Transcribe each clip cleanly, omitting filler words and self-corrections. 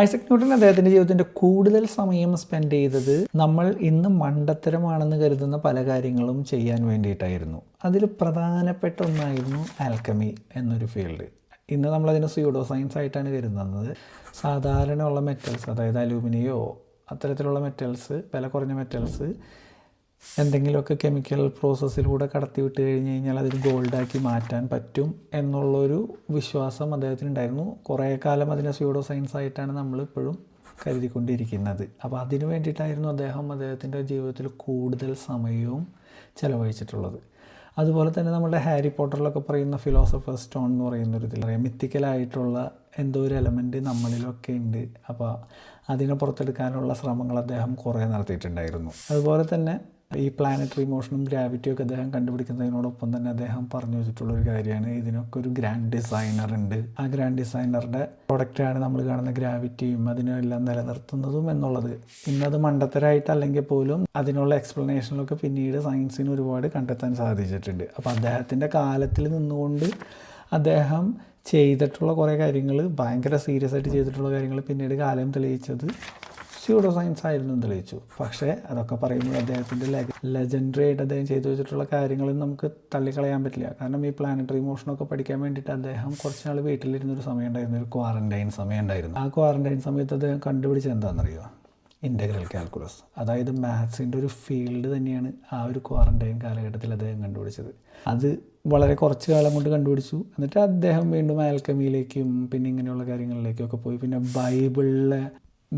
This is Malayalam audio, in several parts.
ഐസക് ന്യൂട്ടൻ അദ്ദേഹത്തിൻ്റെ ജീവിതത്തിൻ്റെ കൂടുതൽ സമയം സ്പെൻഡ് ചെയ്തത് നമ്മൾ ഇന്ന് മണ്ടത്തരമാണെന്ന് കരുതുന്ന പല കാര്യങ്ങളും ചെയ്യാൻ വേണ്ടിയിട്ടായിരുന്നു. അതിൽ പ്രധാനപ്പെട്ട ഒന്നായിരുന്നു ആൽക്കമി എന്നൊരു ഫീൽഡ്. ഇന്ന് നമ്മളതിന് സ്യൂഡോ സയൻസ് ആയിട്ടാണ് കരുതുന്നത്. സാധാരണ ഉള്ള മെറ്റൽസ്, അതായത് അലൂമിനിയോ അത്തരത്തിലുള്ള മെറ്റൽസ്, വില കുറഞ്ഞ മെറ്റൽസ് എന്തെങ്കിലുമൊക്കെ കെമിക്കൽ പ്രോസസ്സിലൂടെ കടത്തി വിട്ട് കഴിഞ്ഞ് കഴിഞ്ഞാൽ അതിന് ഗോൾഡാക്കി മാറ്റാൻ പറ്റും എന്നുള്ളൊരു വിശ്വാസം അദ്ദേഹത്തിനുണ്ടായിരുന്നു. കുറേ കാലം അതിനെ സ്യൂഡോ സയൻസ് ആയിട്ടാണ് നമ്മളിപ്പോഴും കരുതിക്കൊണ്ടിരിക്കുന്നത്. അപ്പോൾ അതിനു വേണ്ടിയിട്ടായിരുന്നു അദ്ദേഹത്തിൻ്റെ ജീവിതത്തിൽ കൂടുതൽ സമയവും ചിലവഴിച്ചിട്ടുള്ളത്. അതുപോലെ തന്നെ നമ്മുടെ ഹാരി പോട്ടറിലൊക്കെ പറയുന്ന ഫിലോസഫർ സ്റ്റോൺ എന്ന് പറയുന്നൊരു ഇതിൽ മിത്തിക്കലായിട്ടുള്ള എന്തോ ഒരു എലമെൻറ്റ് നമ്മളിലൊക്കെ ഉണ്ട്. അപ്പോൾ അതിനെ പുറത്തെടുക്കാനുള്ള ശ്രമങ്ങൾ അദ്ദേഹം കുറേ നടത്തിയിട്ടുണ്ടായിരുന്നു. അതുപോലെ തന്നെ ഈ പ്ലാനറ്ററി മോഷനും ഗ്രാവിറ്റിയും ഒക്കെ അദ്ദേഹം കണ്ടുപിടിക്കുന്നതിനോടൊപ്പം തന്നെ അദ്ദേഹം പറഞ്ഞു വെച്ചിട്ടുള്ളൊരു കാര്യമാണ്, ഇതിനൊക്കെ ഒരു ഗ്രാൻഡ് ഡിസൈനർ ഉണ്ട്. ആ ഗ്രാൻഡ് ഡിസൈനറുടെ പ്രൊഡക്റ്റാണ് നമ്മൾ കാണുന്ന ഗ്രാവിറ്റിയും അതിനെല്ലാം നിലനിർത്തുന്നതും എന്നുള്ളത്. ഇന്നത് മണ്ടത്തരമായിട്ടല്ലെങ്കിൽ പോലും അതിനുള്ള എക്സ്പ്ലനേഷനൊക്കെ പിന്നീട് സയൻസിന് ഒരുപാട് കണ്ടെത്താൻ സാധിച്ചിട്ടുണ്ട്. അപ്പോൾ അദ്ദേഹത്തിൻ്റെ കാലത്തിൽ നിന്നുകൊണ്ട് അദ്ദേഹം ചെയ്തിട്ടുള്ള കുറേ കാര്യങ്ങൾ, ഭയങ്കര സീരിയസ് ആയിട്ട് ചെയ്തിട്ടുള്ള കാര്യങ്ങൾ പിന്നീട് കാലം തെളിയിച്ചത് സ്യൂഡോ സയൻസ് ആയിരുന്നു തെളിയിച്ചു. പക്ഷേ അതൊക്കെ പറയുമ്പോൾ അദ്ദേഹത്തിൻ്റെ ലെജൻഡറി ആയിട്ട് അദ്ദേഹം ചെയ്തു വെച്ചിട്ടുള്ള കാര്യങ്ങളും നമുക്ക് തള്ളിക്കളയാൻ പറ്റില്ല. കാരണം ഈ പ്ലാനറ്ററി മോഷനൊക്കെ പഠിക്കാൻ വേണ്ടിയിട്ട് അദ്ദേഹം കുറച്ച് നാൾ വീട്ടിലിരുന്നൊരു സമയം ഉണ്ടായിരുന്നു, ഒരു ക്വാറൻറ്റൈൻ സമയം ഉണ്ടായിരുന്നു. ആ ക്വാറൻറ്റൈൻ സമയത്ത് അദ്ദേഹം കണ്ടുപിടിച്ചത് എന്താണെന്നറിയോ? Integral calculus. അതായത് മാത്സിൻ്റെ ഒരു ഫീൽഡ് തന്നെയാണ് ആ ഒരു ക്വാറൻറ്റൈൻ കാലഘട്ടത്തിൽ അദ്ദേഹം കണ്ടുപിടിച്ചത്. അത് വളരെ കുറച്ച് കാലം കൊണ്ട് കണ്ടുപിടിച്ചു. എന്നിട്ട് അദ്ദേഹം വീണ്ടും ആൽക്കമിയിലേക്കും പിന്നെ ഇങ്ങനെയുള്ള കാര്യങ്ങളിലേക്കൊക്കെ പോയി. പിന്നെ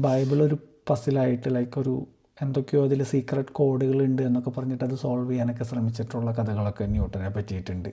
ബൈബിൾ ഒരു പസിലായിട്ട് ഒരു എന്തൊക്കെയോ അതിൽ സീക്രട്ട് കോഡുകളുണ്ട് എന്നൊക്കെ പറഞ്ഞിട്ട് അത് സോൾവ് ചെയ്യാനൊക്കെ ശ്രമിച്ചിട്ടുള്ള കഥകളൊക്കെ ന്യൂട്ടനെ പറ്റിയിട്ടുണ്ട്.